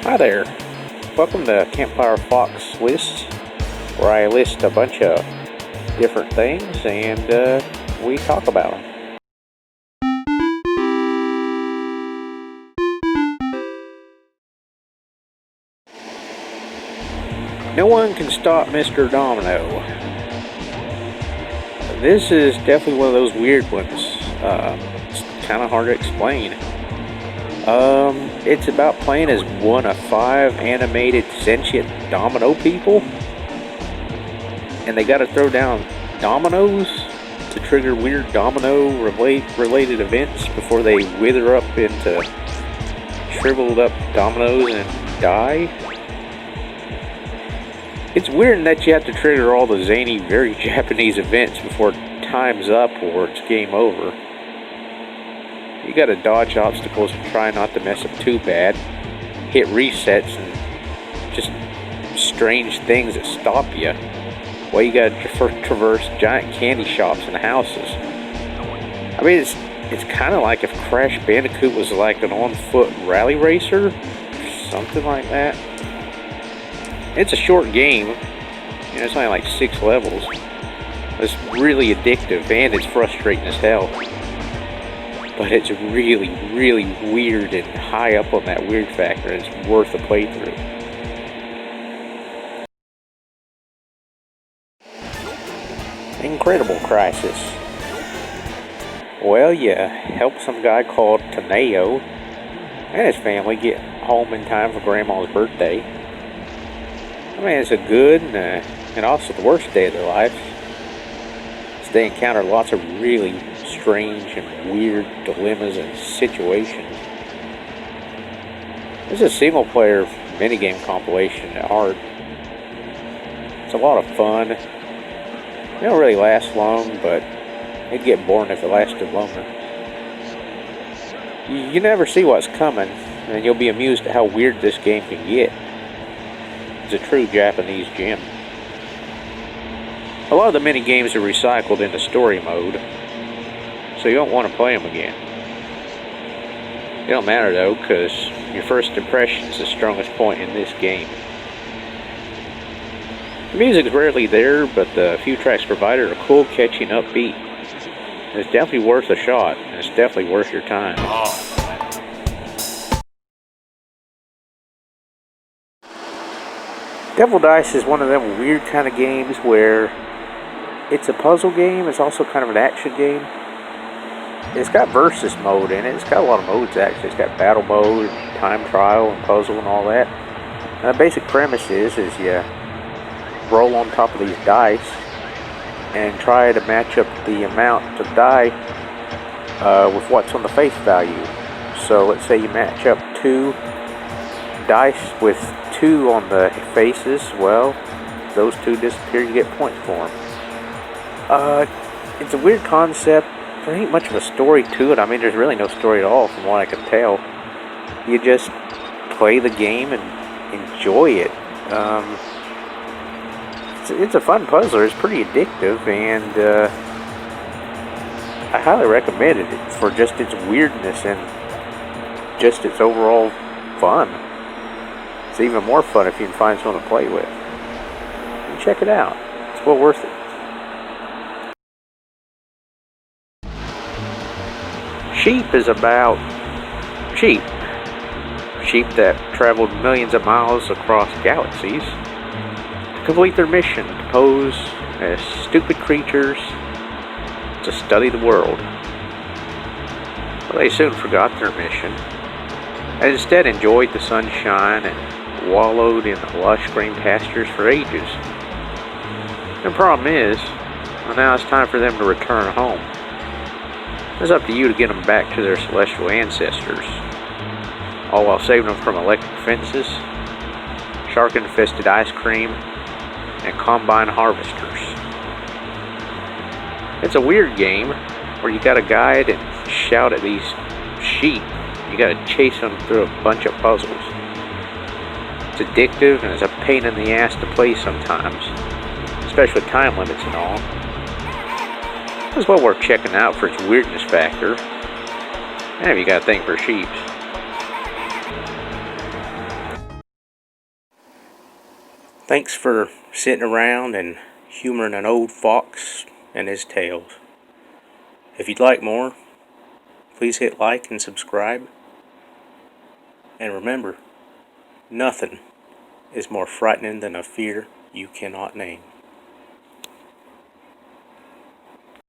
Hi there. Welcome to Campfire Fox lists, where I list a bunch of different things and we talk about them. No one can stop Mr. Domino. This is definitely one of those weird ones. It's kind of hard to explain. It's about playing as one of 5 animated sentient domino people, and they gotta throw down dominoes to trigger weird domino-related events before they wither up into shriveled up dominoes and die. It's weird in that you have to trigger all the zany, very Japanese events before time's up or it's game over. You gotta dodge obstacles and try not to mess up too bad, hit resets and just strange things that stop you. Well, you gotta traverse giant candy shops and houses. I mean, it's kind of like if Crash Bandicoot was like an on-foot rally racer, something like that. It's a short game, it's only like 6 levels. It's really addictive and it's frustrating as hell. But it's really, really weird and high up on that weird factor. It's worth a playthrough. Incredible Crisis. Well, you help some guy called Domino and his family get home in time for Grandma's birthday. I mean, it's a good and also the worst day of their life. So they encounter lots of really strange and weird dilemmas and situations. This is a single-player minigame compilation at heart. It's a lot of fun. They don't really last long, but it'd get boring if it lasted longer. You never see what's coming, and you'll be amused at how weird this game can get. It's a true Japanese gem. A lot of the mini games are recycled into story mode, so you don't want to play them again. It don't matter though, because your first impression is the strongest point in this game. The music is rarely there, but the few tracks provided are cool, catchy, and upbeat. It's definitely worth a shot, and it's definitely worth your time. Devil Dice is one of them weird kind of games where it's a puzzle game, it's also kind of an action game. It's got versus mode in it. It's got a lot of modes actually. It's got battle mode, time trial, and puzzle and all that. And the basic premise is you roll on top of these dice and try to match up the amount of die with what's on the face value. So let's say you match up 2 dice with 2 on the faces. Well, those 2 disappear, you get points for them. It's a weird concept. There ain't much of a story to it. I mean, there's really no story at all from what I can tell. You just play the game and enjoy it. It's a fun puzzler. It's pretty addictive, and I highly recommend it for just its weirdness and just its overall fun. It's even more fun if you can find someone to play with. And check it out. It's well worth it. Sheep is about sheep. Sheep that traveled millions of miles across galaxies to complete their mission, to pose as stupid creatures to study the world. Well, they soon forgot their mission and instead enjoyed the sunshine and wallowed in the lush green pastures for ages. The problem is, well, now it's time for them to return home. It's up to you to get them back to their celestial ancestors, all while saving them from electric fences, shark-infested ice cream, and combine harvesters. It's a weird game where you gotta guide and shout at these sheep. You gotta chase them through a bunch of puzzles. It's addictive and it's a pain in the ass to play sometimes, especially with time limits and all. It's well worth checking out for its weirdness factor, and if you got a thing for sheep. Thanks for sitting around and humoring an old fox and his tales. If you'd like more, please hit like and subscribe. And remember, nothing is more frightening than a fear you cannot name.